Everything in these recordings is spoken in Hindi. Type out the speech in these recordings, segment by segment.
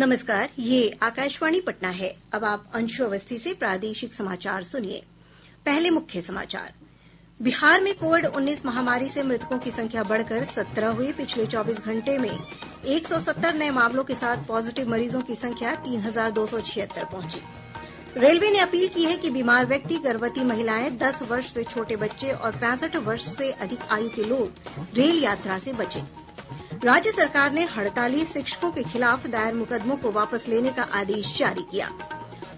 नमस्कार, ये आकाशवाणी पटना है। अब आप अंशु अवस्थी से प्रादेशिक समाचार सुनिए। पहले मुख्य समाचार। बिहार में कोविड-19 महामारी से मृतकों की संख्या बढ़कर 17 हुई। पिछले 24 घंटे में 170 नए मामलों के साथ पॉजिटिव मरीजों की संख्या 3276 पहुंची। रेलवे ने अपील की है कि बीमार व्यक्ति, गर्भवती महिलाएं, 10 वर्ष से छोटे बच्चे और 65 वर्ष से अधिक आयु के लोग रेल यात्रा से बचें। राज्य सरकार ने हड़ताली शिक्षकों के खिलाफ दायर मुकदमों को वापस लेने का आदेश जारी किया।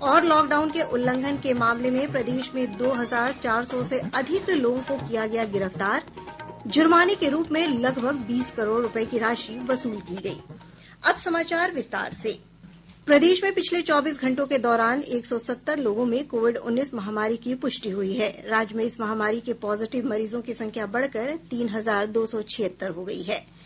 और लॉकडाउन के उल्लंघन के मामले में प्रदेश में 2400 से अधिक लोगों को किया गया गिरफ्तार। जुर्माने के रूप में लगभग 20 करोड़ रुपए की राशि वसूल की गई। अब समाचार विस्तार से। प्रदेश में पिछले 24 घंटों के दौरान 170 लोगों में कोविड-19 महामारी की पुष्टि हुई है। राज्य में इस महामारी के पॉजिटिव मरीजों की संख्या बढ़कर 3276 हो गई है,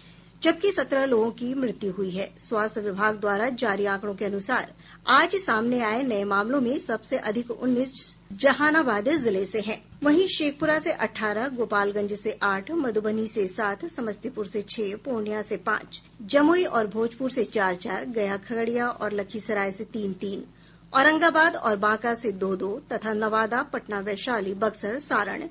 जबकि 17 लोगों की मृत्यु हुई है। स्वास्थ्य विभाग द्वारा जारी आंकड़ों के अनुसार आज सामने आए नए मामलों में सबसे अधिक 19 जहानाबाद जिले से हैं। वहीं शेखपुरा से 18, गोपालगंज से 8, मधुबनी से 7, समस्तीपुर से 6, पूर्णिया से 5, जमुई और भोजपुर से 4-4, गया, खगड़िया और लखीसराय से 3-3, औरंगाबाद और बांका से 2-2 तथा नवादा, पटना, वैशाली, बक्सर, सारण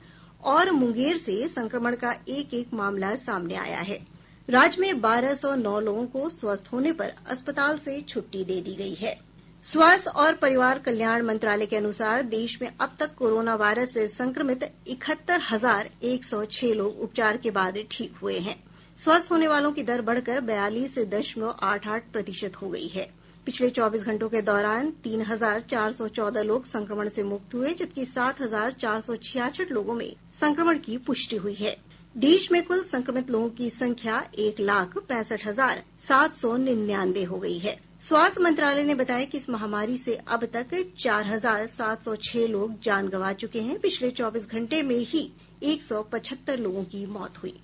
और मुंगेर से संक्रमण का एक मामला सामने आया है। राज्य में 1209 लोगों को स्वस्थ होने पर अस्पताल से छुट्टी दे दी गई है। स्वास्थ्य और परिवार कल्याण मंत्रालय के अनुसार देश में अब तक कोरोना वायरस से संक्रमित 71,106 लोग उपचार के बाद ठीक हुए हैं। स्वस्थ होने वालों की दर बढ़कर 42.88% हो गई है। पिछले 24 घंटों के दौरान 3,414 लोग संक्रमण से मुक्त हुए, जबकि 7,466 लोगों में संक्रमण की पुष्टि हुई है। देश में कुल संक्रमित लोगों की संख्या 1,65,799 हो गई है। स्वास्थ्य मंत्रालय ने बताया कि इस महामारी से अब तक 4,706 लोग जान गंवा चुके हैं। पिछले 24 घंटे में ही 175 लोगों की मौत हुई।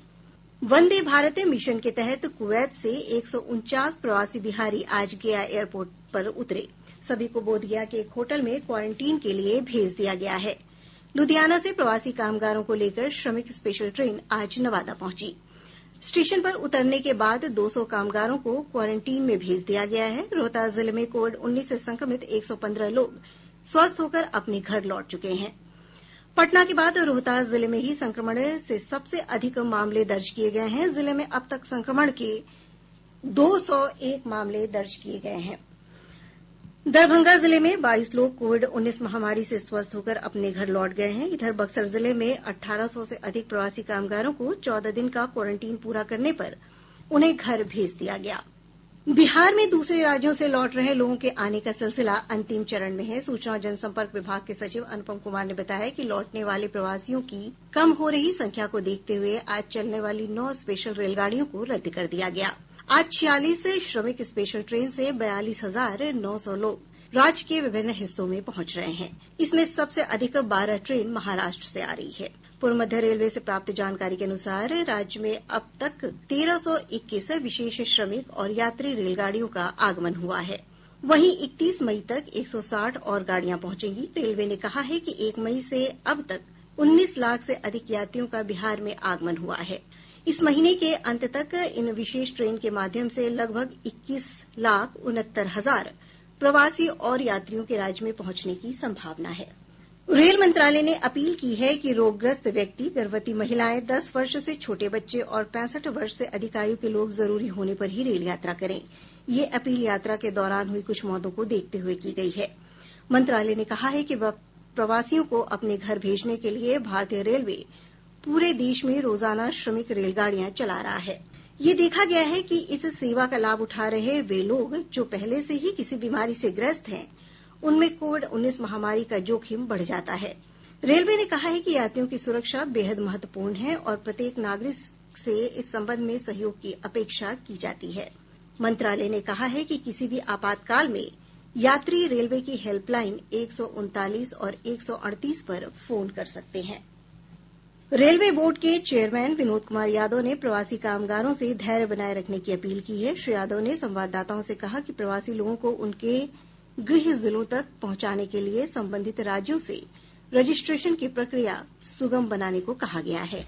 वंदे भारत मिशन के तहत कुवैत से 149 प्रवासी बिहारी आज गया एयरपोर्ट पर उतरे। सभी को बोधगया के एक होटल में क्वारंटीन के लिए भेज दिया गया है। लुधियाना से प्रवासी कामगारों को लेकर श्रमिक स्पेशल ट्रेन आज नवादा पहुंची। स्टेशन पर उतरने के बाद 200 कामगारों को क्वारंटीन में भेज दिया गया है। रोहतास जिले में कोविड-19 से संक्रमित 115 लोग स्वस्थ होकर अपने घर लौट चुके हैं। पटना के बाद रोहतास जिले में ही संक्रमण से सबसे अधिक मामले दर्ज किए गए हैं। जिले में अब तक संक्रमण के 201 मामले दर्ज किए गए हैं। दरभंगा जिले में 22 लोग कोविड-19 महामारी से स्वस्थ होकर अपने घर लौट गए हैं। इधर बक्सर जिले में 1800 से अधिक प्रवासी कामगारों को 14 दिन का क्वारंटीन पूरा करने पर उन्हें घर भेज दिया गया। बिहार में दूसरे राज्यों से लौट रहे लोगों के आने का सिलसिला अंतिम चरण में है। सूचना और जनसंपर्क विभाग के सचिव अनुपम कुमार ने बताया कि लौटने वाले प्रवासियों की कम हो रही संख्या को देखते हुए आज चलने वाली 9 स्पेशल रेलगाड़ियों को रद्द कर दिया गया। आज 46 श्रमिक स्पेशल ट्रेन से 42,900 लोग राज्य के विभिन्न हिस्सों में पहुंच रहे हैं। इसमें सबसे अधिक 12 ट्रेन महाराष्ट्र से आ रही है। पूर्व मध्य रेलवे से प्राप्त जानकारी के अनुसार राज्य में अब तक 1321 विशेष श्रमिक और यात्री रेलगाड़ियों का आगमन हुआ है। वहीं 31 मई तक 160 और गाड़ियां पहुंचेंगी। रेलवे ने कहा है कि 1 मई से अब तक 19 लाख से अधिक यात्रियों का बिहार में आगमन हुआ है। इस महीने के अंत तक इन विशेष ट्रेन के माध्यम से लगभग 21,69,000 प्रवासी और यात्रियों के राज्य में पहुंचने की संभावना है। रेल मंत्रालय ने अपील की है कि रोगग्रस्त व्यक्ति, गर्भवती महिलाएं, 10 वर्ष से छोटे बच्चे और 65 वर्ष से अधिक आयु के लोग जरूरी होने पर ही रेल यात्रा करें। ये अपील यात्रा के दौरान हुई कुछ मौतों को देखते हुए की गई है। मंत्रालय ने कहा है कि प्रवासियों को अपने घर भेजने के लिए भारतीय रेलवे पूरे देश में रोजाना श्रमिक रेलगाड़ियां चला रहा है। ये देखा गया है कि इस सेवा का लाभ उठा रहे वे लोग जो पहले से ही किसी बीमारी से ग्रस्त हैं, उनमें कोविड-19 महामारी का जोखिम बढ़ जाता है। रेलवे ने कहा है कि यात्रियों की सुरक्षा बेहद महत्वपूर्ण है और प्रत्येक नागरिक से इस संबंध में सहयोग की अपेक्षा की जाती है। मंत्रालय ने कहा है कि किसी भी आपातकाल में यात्री रेलवे की हेल्पलाइन 139 और 138 पर फोन कर सकते हैं। रेलवे बोर्ड के चेयरमैन विनोद कुमार यादव ने प्रवासी कामगारों से धैर्य बनाये रखने की अपील की है। श्री यादव ने संवाददाताओं से कहा कि प्रवासी लोगों को उनके गृह जिलों तक पहुंचाने के लिए संबंधित राज्यों से रजिस्ट्रेशन की प्रक्रिया सुगम बनाने को कहा गया है।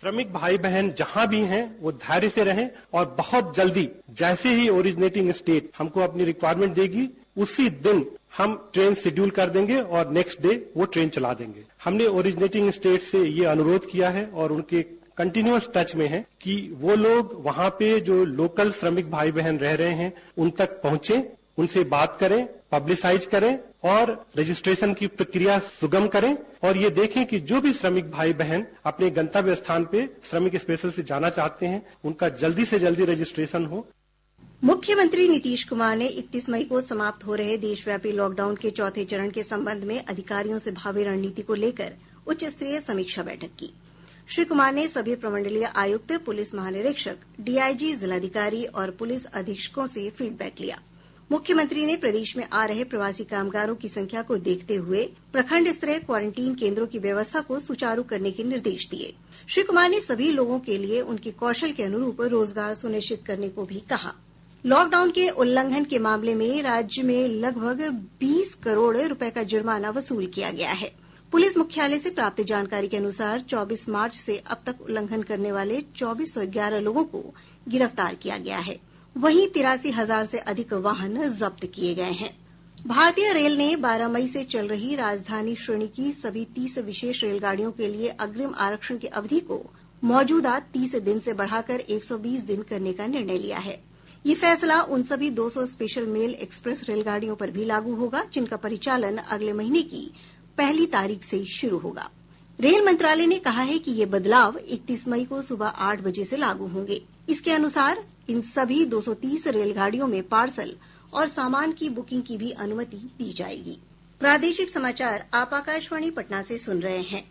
श्रमिक भाई बहन जहां भी हैं वो धैर्य से रहें और बहुत जल्दी जैसे ही ओरिजिनेटिंग स्टेट हमको अपनी रिक्वायरमेंट देगी उसी दिन हम ट्रेन शेड्यूल कर देंगे और नेक्स्ट डे वो ट्रेन चला देंगे। हमने ओरिजिनेटिंग स्टेट से ये अनुरोध किया है और उनके कंटिन्यूअस टच में है कि वो लोग वहां पे जो लोकल श्रमिक भाई बहन रह रहे हैं उन तक पहुंचे, उनसे बात करें, पब्लिसाइज करें और रजिस्ट्रेशन की प्रक्रिया सुगम करें और ये देखें कि जो भी श्रमिक भाई बहन अपने गंतव्य स्थान पे श्रमिक स्पेशल से जाना चाहते हैं उनका जल्दी से जल्दी रजिस्ट्रेशन हो। मुख्यमंत्री नीतीश कुमार ने 31 मई को समाप्त हो रहे देशव्यापी लॉकडाउन के चौथे चरण के संबंध में अधिकारियों से भावी रणनीति को लेकर उच्च स्तरीय समीक्षा बैठक की। श्री कुमार ने सभी प्रमंडलीय आयुक्त, पुलिस महानिरीक्षक, डीआईजी, जिलाधिकारी और पुलिस अधीक्षकों से फीडबैक लिया। मुख्यमंत्री ने प्रदेश में आ रहे प्रवासी कामगारों की संख्या को देखते हुए प्रखंड स्तरीय क्वारंटीन केन्द्रों की व्यवस्था को सुचारू करने के निर्देश दिये। श्री कुमार ने सभी लोगों के लिए उनके कौशल के अनुरूप रोजगार सुनिश्चित करने को भी कहा। लॉकडाउन के उल्लंघन के मामले में राज्य में लगभग 20 करोड़ रुपए का जुर्माना वसूल किया गया है। पुलिस मुख्यालय से प्राप्त जानकारी के अनुसार 24 मार्च से अब तक उल्लंघन करने वाले 2411 लोगों को गिरफ्तार किया गया है। वहीं 83,000 से अधिक वाहन जब्त किए गए हैं। भारतीय रेल ने 12 मई से चल रही राजधानी श्रेणी की सभी 30 विशेष रेलगाड़ियों के लिए अग्रिम आरक्षण की अवधि को मौजूदा 30 दिन से बढ़ाकर 120 दिन करने का निर्णय लिया है। ये फैसला उन सभी 200 स्पेशल मेल एक्सप्रेस रेलगाड़ियों पर भी लागू होगा जिनका परिचालन अगले महीने की 1 तारीख से शुरू होगा। रेल मंत्रालय ने कहा है कि ये बदलाव 31 मई को सुबह 8 बजे से लागू होंगे। इसके अनुसार इन सभी 230 रेलगाड़ियों में पार्सल और सामान की बुकिंग की भी अनुमति दी जाएगी। प्रादेशिक समाचार आप आकाशवाणी पटना से सुन रहे हैं।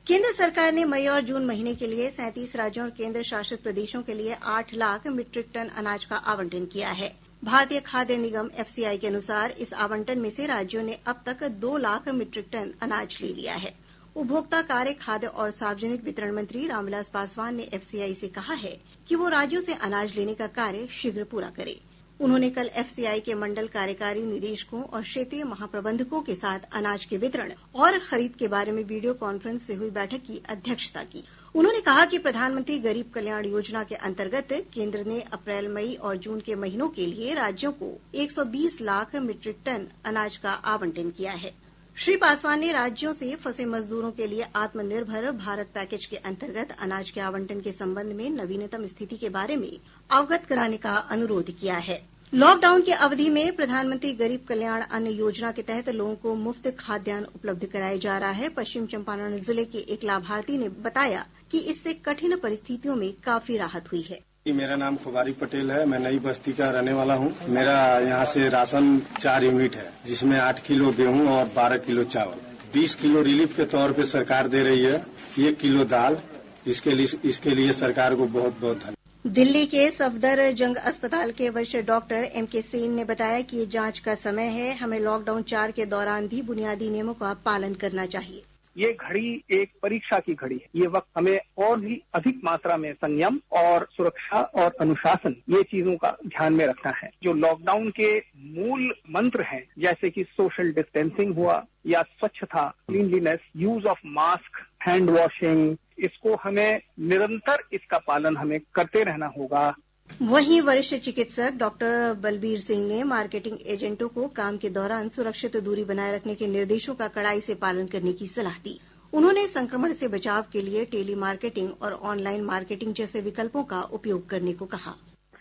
केंद्र सरकार ने मई और जून महीने के लिए 37 राज्यों और केंद्र शासित प्रदेशों के लिए 8 लाख मीट्रिक टन अनाज का आवंटन किया है। भारतीय खाद्य निगम एफसीआई के अनुसार इस आवंटन में से राज्यों ने अब तक 2 लाख मीट्रिक टन अनाज ले लिया है। उपभोक्ता कार्य, खाद्य और सार्वजनिक वितरण मंत्री रामविलास पासवान ने एफसीआई से कहा है कि वो राज्यों से अनाज लेने का कार्य शीघ्र पूरा करे। उन्होंने कल एफसीआई के मंडल कार्यकारी निदेशकों और क्षेत्रीय महाप्रबंधकों के साथ अनाज के वितरण और खरीद के बारे में वीडियो कॉन्फ्रेंस से हुई बैठक की अध्यक्षता की। उन्होंने कहा कि प्रधानमंत्री गरीब कल्याण योजना के अंतर्गत केंद्र ने अप्रैल, मई और जून के महीनों के लिए राज्यों को 120 लाख मीट्रिक टन अनाज का आवंटन किया है। श्री पासवान ने राज्यों से फंसे मजदूरों के लिए आत्मनिर्भर भारत पैकेज के अंतर्गत अनाज के आवंटन के संबंध में नवीनतम स्थिति के बारे में अवगत कराने का अनुरोध किया है। लॉकडाउन की अवधि में प्रधानमंत्री गरीब कल्याण अन्न योजना के तहत लोगों को मुफ्त खाद्यान्न उपलब्ध कराया जा रहा है। पश्चिम चंपारण जिले के एक लाभार्थी ने बताया कि इससे कठिन परिस्थितियों में काफी राहत हुई है। मेरा नाम खुबारी पटेल है। मैं नई बस्ती का रहने वाला हूँ। मेरा यहाँ से राशन 4 यूनिट है, जिसमें 8 किलो गेहूँ और 12 किलो चावल, 20 किलो रिलीफ के तौर पे सरकार दे रही है, 1 किलो दाल। इसके लिए सरकार को बहुत बहुत धन्यवाद। दिल्ली के सफदरजंग अस्पताल के वरिष्ठ डॉक्टर एमके सेन ने बताया कि ये जांच का समय है। हमें लॉकडाउन 4 के दौरान भी बुनियादी नियमों का पालन करना चाहिए। ये घड़ी एक परीक्षा की घड़ी है। ये वक्त हमें और भी अधिक मात्रा में संयम और सुरक्षा और अनुशासन, ये चीजों का ध्यान में रखना है। जो लॉकडाउन के मूल मंत्र हैं, जैसे कि सोशल डिस्टेंसिंग हुआ या स्वच्छता, cleanliness, use of mask, hand washing, इसको हमें निरंतर इसका पालन हमें करते रहना होगा। वहीं वरिष्ठ चिकित्सक डॉक्टर बलबीर सिंह ने मार्केटिंग एजेंटों को काम के दौरान सुरक्षित दूरी बनाए रखने के निर्देशों का कड़ाई से पालन करने की सलाह दी। उन्होंने संक्रमण से बचाव के लिए टेली मार्केटिंग और ऑनलाइन मार्केटिंग जैसे विकल्पों का उपयोग करने को कहा।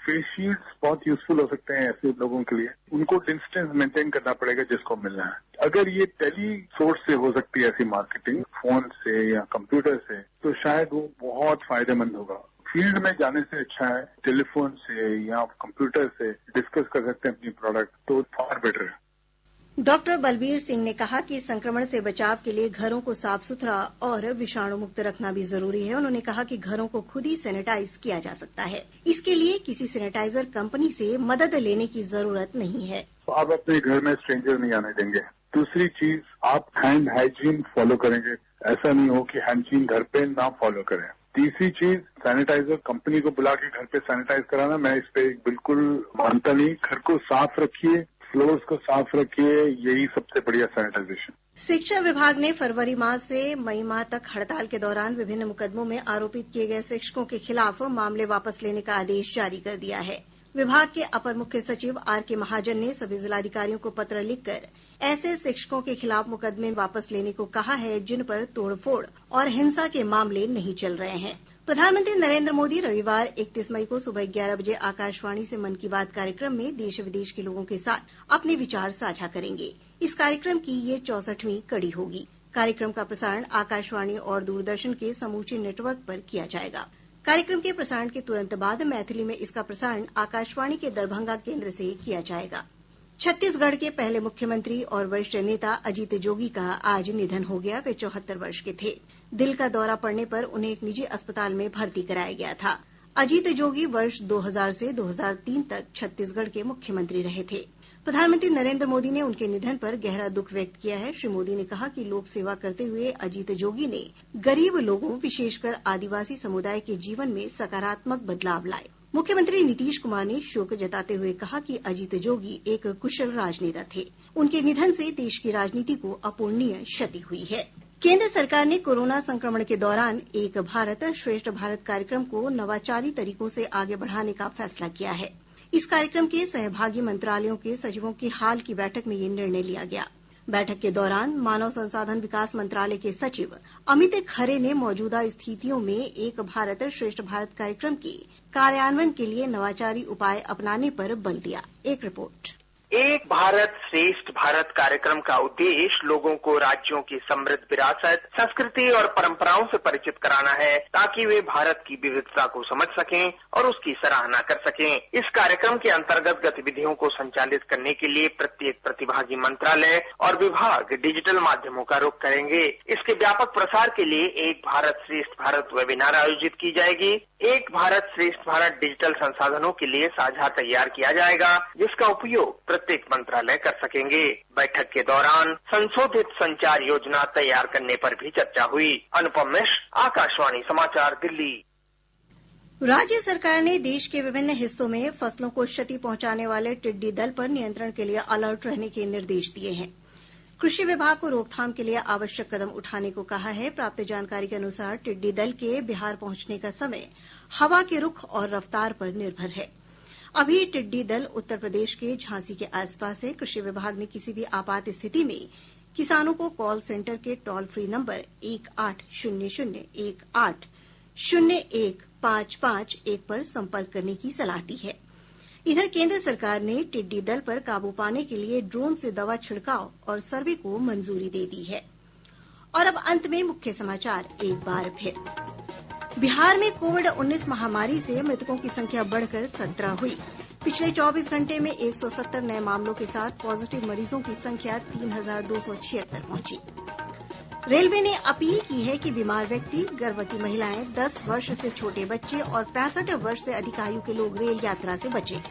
फेस शील्ड्स बहुत यूजफुल हो सकते हैं ऐसे लोगों के लिए। उनको डिस्टेंस मेंटेन करना पड़ेगा जिसको मिलना है। अगर ये टेली सोर्स से हो सकती है ऐसी मार्केटिंग, फोन से या कंप्यूटर से, तो शायद वो बहुत फायदेमंद होगा। फील्ड में जाने से अच्छा है टेलीफोन से या कंप्यूटर से डिस्कस कर सकते हैं अपनी प्रोडक्ट, तो फार बेटर है। डॉक्टर बलबीर सिंह ने कहा कि संक्रमण से बचाव के लिए घरों को साफ सुथरा और विषाणु मुक्त रखना भी जरूरी है। उन्होंने कहा कि घरों को खुद ही सैनिटाइज किया जा सकता है। इसके लिए किसी सैनिटाइजर कंपनी से मदद लेने की जरूरत नहीं है। तो आप अपने घर में स्ट्रेंजर नहीं आने देंगे। दूसरी चीज, आप हैंड हाइजीन फॉलो करेंगे। ऐसा नहीं हो कि हाइजीन घर पे ना फॉलो करें। तीसरी चीज, सैनिटाइजर कंपनी को बुला के घर पे सैनिटाइज कराना, मैं इस पे बिल्कुल मानता नहीं। घर को साफ रखिए, फ्लोर्स को साफ रखिए, यही सबसे बढ़िया सैनिटाइजेशन। शिक्षा विभाग ने फरवरी माह से मई माह तक हड़ताल के दौरान विभिन्न मुकदमों में आरोपित किए गए शिक्षकों के खिलाफ मामले वापस लेने का आदेश जारी कर दिया है। विभाग के अपर मुख्य सचिव आर.के. महाजन ने सभी जिलाधिकारियों को पत्र लिखकर ऐसे शिक्षकों के खिलाफ मुकदमे वापस लेने को कहा है जिन पर तोड़फोड़ और हिंसा के मामले नहीं चल रहे हैं। प्रधानमंत्री नरेंद्र मोदी रविवार 31 मई को सुबह 11 बजे आकाशवाणी से मन की बात कार्यक्रम में देश विदेश के लोगों के साथ अपने विचार साझा करेंगे। इस कार्यक्रम की ये 64वीं कड़ी होगी। कार्यक्रम का प्रसारण आकाशवाणी और दूरदर्शन के समूचे नेटवर्क पर किया जाएगा। कार्यक्रम के प्रसारण के तुरंत बाद मैथिली में इसका प्रसारण आकाशवाणी के दरभंगा केंद्र से किया जाएगा। छत्तीसगढ़ के पहले मुख्यमंत्री और वरिष्ठ नेता अजीत जोगी का आज निधन हो गया। वे 74 वर्ष के थे। दिल का दौरा पड़ने पर उन्हें एक निजी अस्पताल में भर्ती कराया गया था। अजीत जोगी वर्ष 2000 से 2003 तक छत्तीसगढ़ के मुख्यमंत्री रहे थे। प्रधानमंत्री नरेंद्र मोदी ने उनके निधन पर गहरा दुख व्यक्त किया है। श्री मोदी ने कहा कि लोक सेवा करते हुए अजीत जोगी ने गरीब लोगों, विशेषकर आदिवासी समुदाय के जीवन में सकारात्मक बदलाव लाए। मुख्यमंत्री नीतीश कुमार ने शोक जताते हुए कहा कि अजीत जोगी एक कुशल राजनेता थे। उनके निधन से देश की राजनीति को अपूरणीय क्षति हुई है। केंद्र सरकार ने कोरोना संक्रमण के दौरान एक भारत श्रेष्ठ भारत कार्यक्रम को नवाचारी तरीकों से आगे बढ़ाने का फैसला किया है। इस कार्यक्रम के सहभागी मंत्रालयों के सचिवों की हाल की बैठक में ये निर्णय लिया गया। बैठक के दौरान मानव संसाधन विकास मंत्रालय के सचिव अमित खरे ने मौजूदा स्थितियों में एक भारत श्रेष्ठ भारत कार्यक्रम के कार्यान्वयन के लिए नवाचारी उपाय अपनाने पर बल दिया। एक रिपोर्ट। एक भारत श्रेष्ठ भारत कार्यक्रम का उद्देश्य लोगों को राज्यों की समृद्ध विरासत, संस्कृति और परंपराओं से परिचित कराना है ताकि वे भारत की विविधता को समझ सकें और उसकी सराहना कर सकें। इस कार्यक्रम के अंतर्गत गतिविधियों को संचालित करने के लिए प्रत्येक प्रतिभागी मंत्रालय और विभाग डिजिटल माध्यमों का रुख करेंगे। इसके व्यापक प्रसार के लिए एक भारत श्रेष्ठ भारत वेबिनार आयोजित की जाएगी। एक भारत श्रेष्ठ भारत डिजिटल संसाधनों के लिए साझा तैयार किया जाएगा जिसका उपयोग प्रत्येक मंत्रालय कर सकेंगे। बैठक के दौरान संशोधित संचार योजना तैयार करने पर भी चर्चा हुई। अनुपम मिश्र, आकाशवाणी समाचार, दिल्ली। राज्य सरकार ने देश के विभिन्न हिस्सों में फसलों को क्षति पहुंचाने वाले टिड्डी दल पर नियंत्रण के लिए अलर्ट रहने के निर्देश दिए हैं। कृषि विभाग को रोकथाम के लिए आवश्यक कदम उठाने को कहा है। प्राप्त जानकारी के अनुसार टिड्डी दल के बिहार पहुंचने का समय हवा के रुख और रफ्तार पर निर्भर है। अभी टिड्डी दल उत्तर प्रदेश के झांसी के आसपास है। कृषि विभाग ने किसी भी आपात स्थिति में किसानों को कॉल सेंटर के टोल फ्री नंबर 1800-1801-0155 पर संपर्क करने की सलाह दी है। इधर केंद्र सरकार ने टिड्डी दल पर काबू पाने के लिए ड्रोन से दवा छिड़काव और सर्वे को मंजूरी दे दी है। और अब अंत में मुख्य समाचार एक बार फिर। बिहार में कोविड-19 महामारी से मृतकों की संख्या बढ़कर 17 हुई। पिछले 24 घंटे में 170 नए मामलों के साथ पॉजिटिव मरीजों की संख्या 3276 पहुंची। रेलवे ने अपील की है कि बीमार व्यक्ति, गर्भवती महिलाएं, 10 वर्ष से छोटे बच्चे और 65 वर्ष से अधिक आयु के लोग रेल यात्रा से बचें।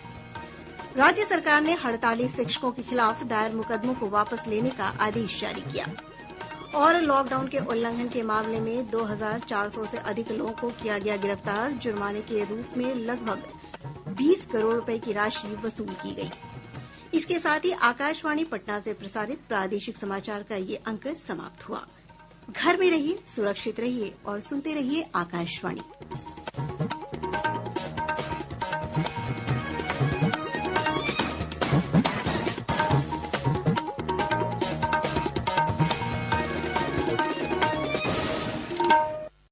राज्य सरकार ने हड़ताली शिक्षकों के खिलाफ दायर मुकदमों को वापस लेने का आदेश जारी किया। और लॉकडाउन के उल्लंघन के मामले में 2400 से अधिक लोगों को किया गया गिरफ्तार। जुर्माने के रूप में लगभग 20 करोड़ रुपए की राशि वसूल की गई। इसके साथ ही आकाशवाणी पटना से प्रसारित प्रादेशिक समाचार का ये अंक समाप्त हुआ। घर में रहिए, सुरक्षित रहिए और सुनते रहिए आकाशवाणी।